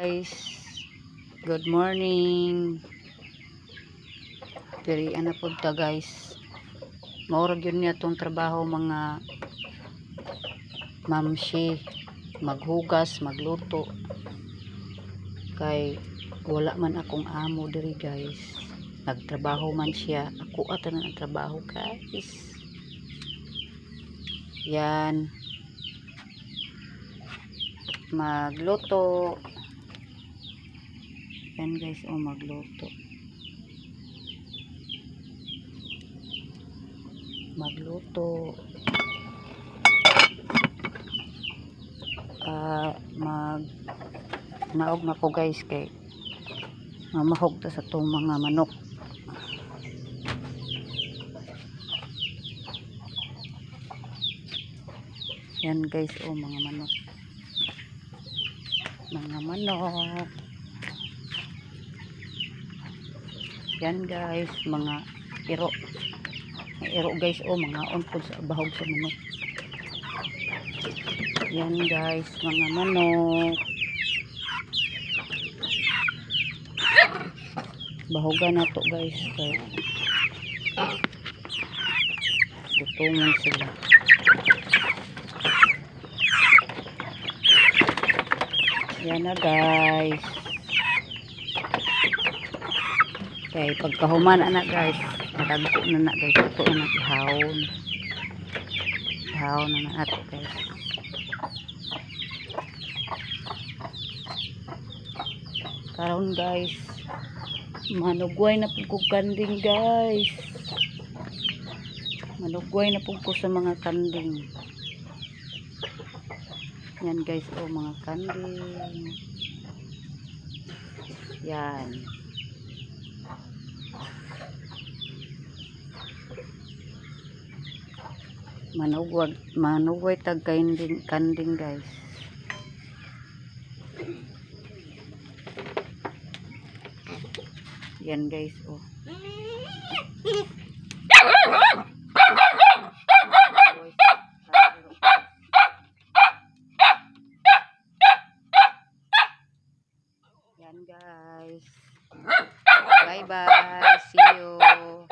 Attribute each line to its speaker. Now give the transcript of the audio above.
Speaker 1: Guys, good morning. Diri ana pud ta guys. Maura gyud niya tong trabaho mga mamsi, maghugas, magluto. Kay wala man akong amo diri guys. Nagtrabaho man siya. Ako ata na nagtrabaho guys. Yan. Magluto. Yan guys, magluto. Naog na ko guys kay mamahog ta sa tong mga manok. Yan guys, mga manok. Yan guys, mga iro. Iro guys, mga onpod sa bahog sa manok. Yan guys, mga manok. Bahogan na to guys. Kaya gutungan sila. Yan na guys. Kaya pagkahuman na guys, madagpo na guys. Ito na ihawon. Ihawon na ato guys. Karon guys, manugway na po ko kanding guys. Manugway na po ko sa mga kanding. Yan guys, mga kanding. Yan. Manugway tag kanding guys. Yan guys, Yan guys. Bye bye. See you.